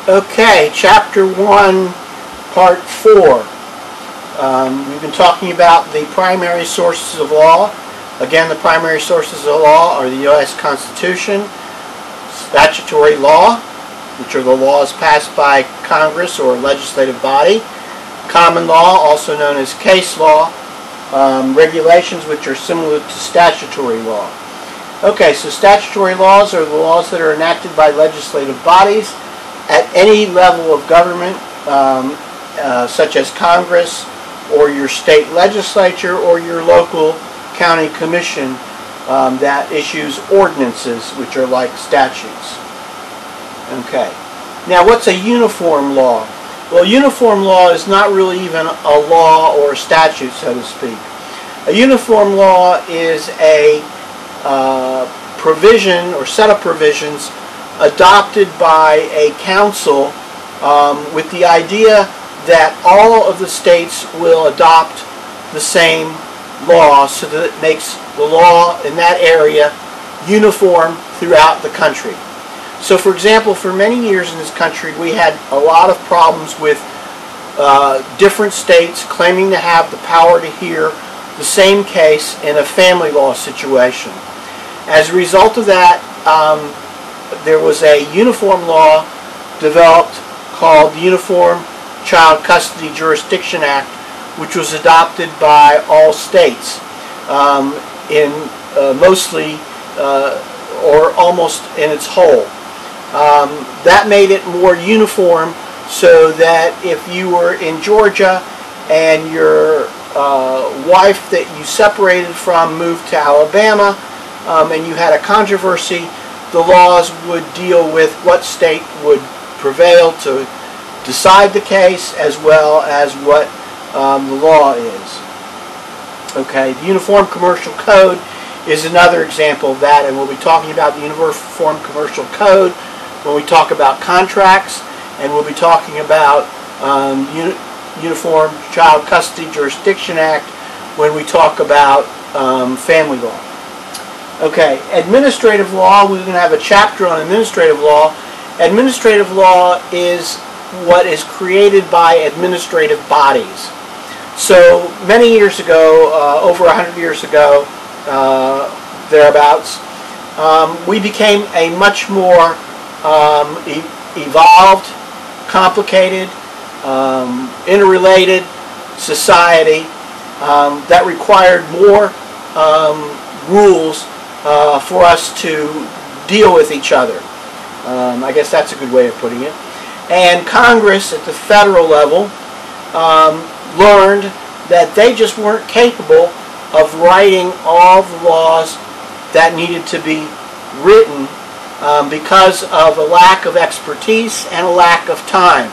Okay, Chapter 1, Part 4. We've been talking about the primary sources of law. Again, the primary sources of law are the U.S. Constitution, statutory law, which are the laws passed by Congress or legislative body, common law, also known as case law, regulations, which are similar to statutory law. Okay, so statutory laws are the laws that are enacted by legislative bodies at any level of government, such as Congress or your state legislature or your local county commission that issues ordinances, which are like statutes. Okay. Now, what's a uniform law? Well, uniform law is not really even a law or a statute, so to speak. A uniform law is a provision or set of provisions adopted by a council with the idea that all of the states will adopt the same law so that it makes the law in that area uniform throughout the country. So, for example, for many years in this country we had a lot of problems with different states claiming to have the power to hear the same case in a family law situation. As a result of that, there was a uniform law developed called the Uniform Child Custody Jurisdiction Act, which was adopted by all states in mostly or almost in its whole. That made it more uniform so that if you were in Georgia and your wife that you separated from moved to Alabama and you had a controversy, the laws would deal with what state would prevail to decide the case as well as what the law is. Okay, the Uniform Commercial Code is another example of that, and we'll be talking about the Uniform Commercial Code when we talk about contracts, and we'll be talking about Uniform Child Custody Jurisdiction Act when we talk about family law. Okay, administrative law, we're going to have a chapter on administrative law. Administrative law is what is created by administrative bodies. So many years ago, over 100 years ago, thereabouts, we became a much more evolved, complicated, interrelated society that required more rules for us to deal with each other. I guess that's a good way of putting it. And Congress at the federal level learned that they just weren't capable of writing all the laws that needed to be written because of a lack of expertise and a lack of time.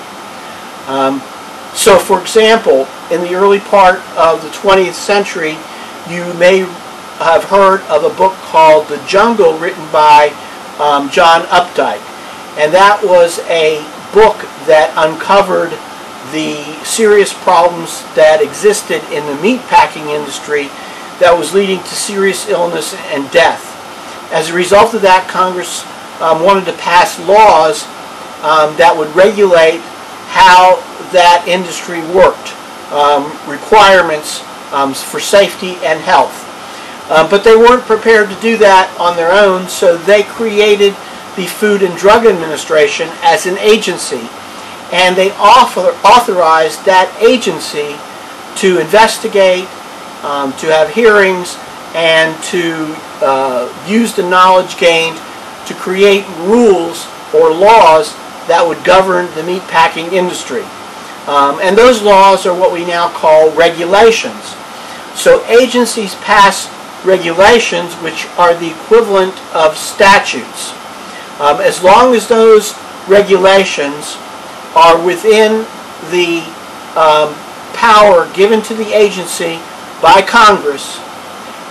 So, for example, in the early part of the 20th century, you may have heard of a book called The Jungle, written by John Updike. And that was a book that uncovered the serious problems that existed in the meatpacking industry that was leading to serious illness and death. As a result of that, Congress wanted to pass laws that would regulate how that industry worked, requirements for safety and health. But they weren't prepared to do that on their own, so they created the Food and Drug Administration as an agency. And they authorized that agency to investigate, to have hearings, and to use the knowledge gained to create rules or laws that would govern the meatpacking industry. And those laws are what we now call regulations. So agencies pass regulations which are the equivalent of statutes. As long as those regulations are within the power given to the agency by Congress,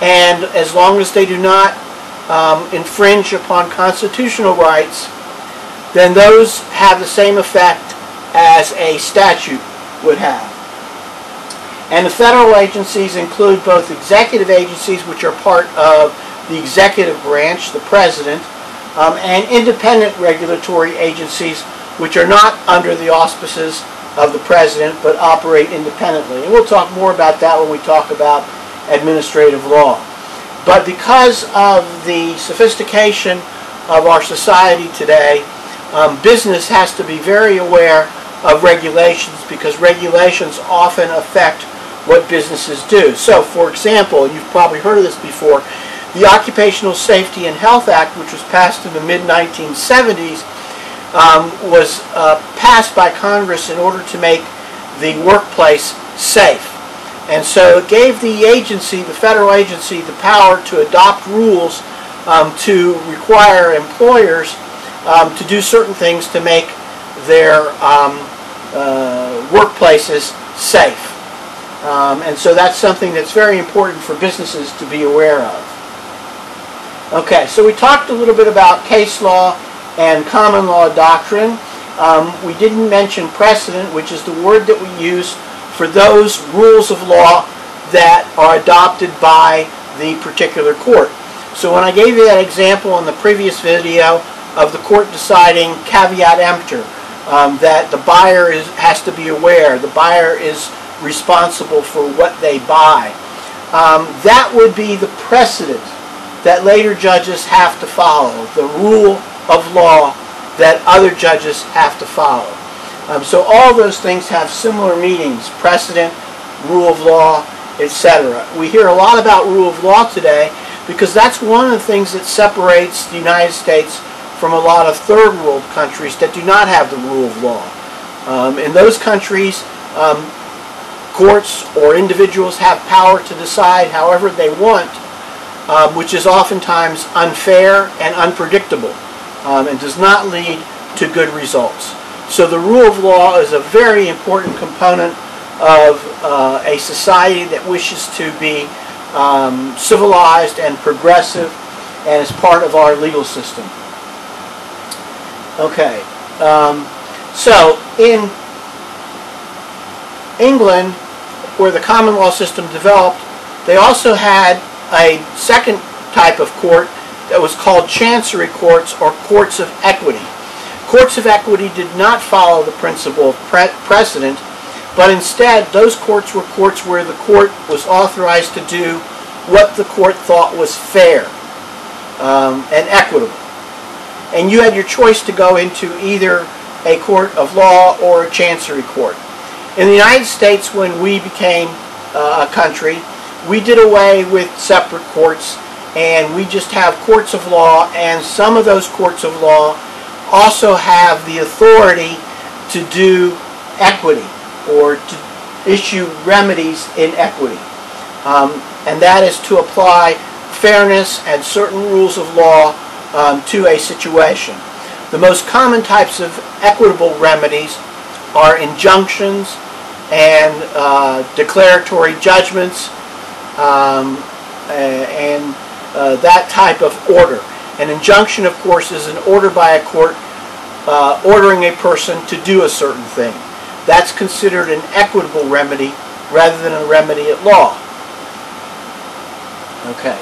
and as long as they do not infringe upon constitutional rights, then those have the same effect as a statute would have. And the federal agencies include both executive agencies, which are part of the executive branch, the president, and independent regulatory agencies, which are not under the auspices of the president but operate independently. And we'll talk more about that when we talk about administrative law. But because of the sophistication of our society today, business has to be very aware of regulations, because regulations often affect what businesses do. So, for example, you've probably heard of this before, the Occupational Safety and Health Act, which was passed in the mid-1970s, was passed by Congress in order to make the workplace safe. And so it gave the agency, the federal agency, the power to adopt rules to require employers to do certain things to make their workplaces safe. And so that's something that's very important for businesses to be aware of. Okay, so we talked a little bit about case law and common law doctrine. We didn't mention precedent, which is the word that we use for those rules of law that are adopted by the particular court. So when I gave you that example in the previous video of the court deciding caveat emptor, that the buyer has to be aware, the buyer is responsible for what they buy, that would be the precedent that later judges have to follow, the rule of law that other judges have to follow. So all those things have similar meanings: precedent, rule of law, etc. We hear a lot about rule of law today because that's one of the things that separates the United States from a lot of third world countries that do not have the rule of law. In those countries, courts or individuals have power to decide however they want, which is oftentimes unfair and unpredictable, and does not lead to good results. So the rule of law is a very important component of a society that wishes to be civilized and progressive, and is part of our legal system. Okay, so in England, where the common law system developed, they also had a second type of court that was called chancery courts, or courts of equity. Courts of equity did not follow the principle of precedent, but instead those courts were courts where the court was authorized to do what the court thought was fair and equitable. And you had your choice to go into either a court of law or a chancery court. In the United States, when we became a country, we did away with separate courts, and we just have courts of law, and some of those courts of law also have the authority to do equity, or to issue remedies in equity. And that is to apply fairness and certain rules of law to a situation. The most common types of equitable remedies are injunctions and declaratory judgments, and that type of order. An injunction, of course, is an order by a court ordering a person to do a certain thing. That's considered an equitable remedy rather than a remedy at law. Okay.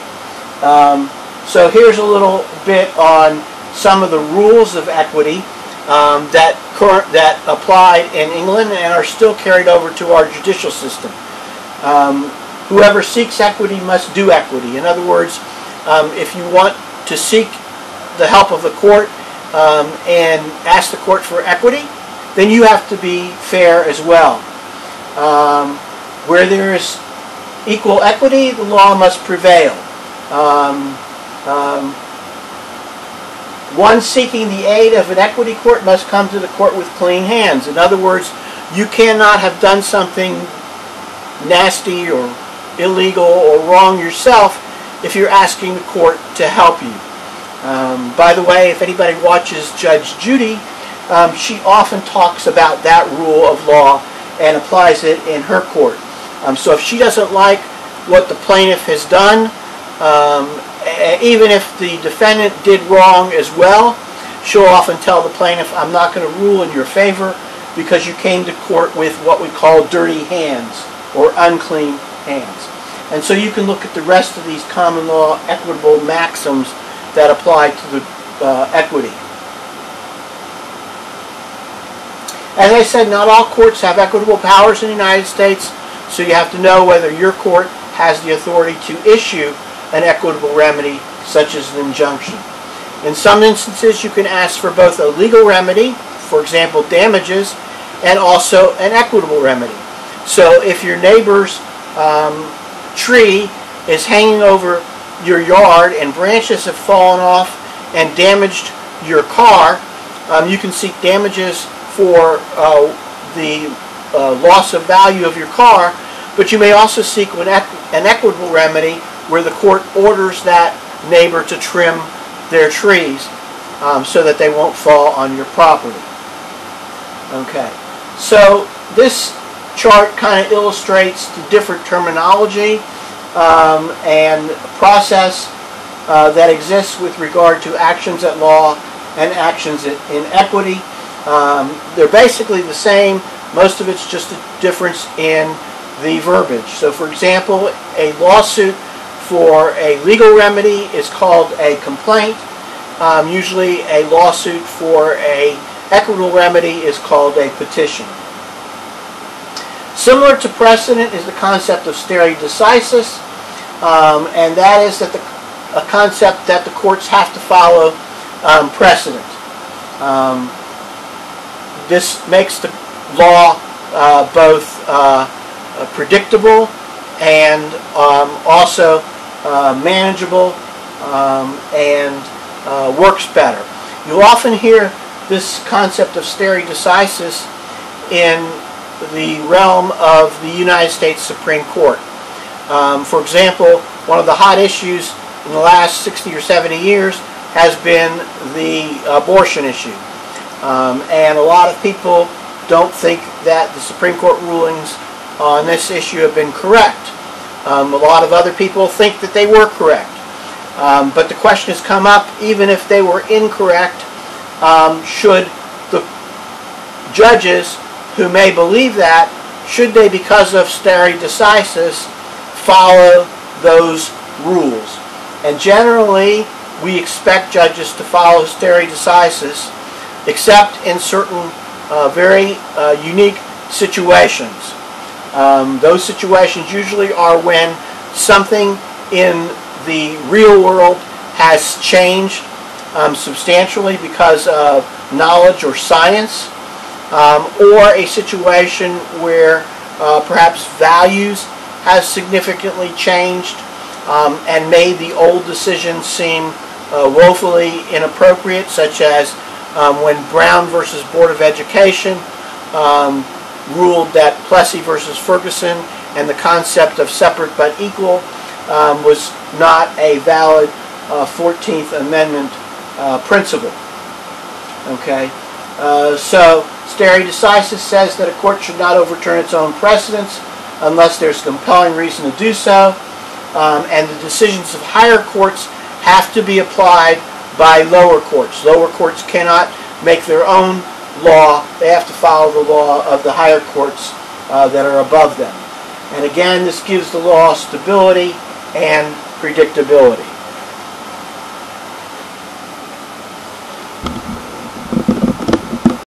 So here's a little bit on some of the rules of equity that applied in England and are still carried over to our judicial system. Whoever seeks equity must do equity. In other words, if you want to seek the help of the court and ask the court for equity, then you have to be fair as well. Where there is equal equity, the law must prevail. One seeking the aid of an equity court must come to the court with clean hands. In other words, you cannot have done something nasty or illegal or wrong yourself if you're asking the court to help you. By the way, if anybody watches Judge Judy, she often talks about that rule of law and applies it in her court. So if she doesn't like what the plaintiff has done, even if the defendant did wrong as well, she'll often tell the plaintiff, I'm not going to rule in your favor because you came to court with what we call dirty hands or unclean hands. And so you can look at the rest of these common law equitable maxims that apply to the equity. As I said, not all courts have equitable powers in the United States, so you have to know whether your court has the authority to issue an equitable remedy, such as an injunction. In some instances, you can ask for both a legal remedy, for example, damages, and also an equitable remedy. So if your neighbor's tree is hanging over your yard and branches have fallen off and damaged your car, you can seek damages for the loss of value of your car, but you may also seek an equitable remedy where the court orders that neighbor to trim their trees so that they won't fall on your property. Okay, so this chart kind of illustrates the different terminology and process that exists with regard to actions at law and actions in equity. They're basically the same. Most of it's just a difference in the verbiage. So for example, a lawsuit for a legal remedy is called a complaint. Usually a lawsuit for an equitable remedy is called a petition. Similar to precedent is the concept of stare decisis, and that is that a concept that the courts have to follow precedent. This makes the law both predictable and also manageable and works better. You'll often hear this concept of stare decisis in the realm of the United States Supreme Court. For example, one of the hot issues in the last 60 or 70 years has been the abortion issue. And a lot of people don't think that the Supreme Court rulings on this issue have been correct. A lot of other people think that they were correct. But the question has come up, even if they were incorrect, should the judges who may believe that, should they, because of stare decisis, follow those rules? And generally, we expect judges to follow stare decisis, except in certain very unique situations. Those situations usually are when something in the real world has changed substantially because of knowledge or science, or a situation where perhaps values has significantly changed and made the old decisions seem woefully inappropriate, such as when Brown versus Board of Education ruled that Plessy versus Ferguson and the concept of separate but equal was not a valid 14th Amendment principle. Okay, so stare decisis says that a court should not overturn its own precedents unless there's compelling reason to do so, and the decisions of higher courts have to be applied by lower courts. Lower courts cannot make their own law. They have to follow the law of the higher courts that are above them. And again, this gives the law stability and predictability.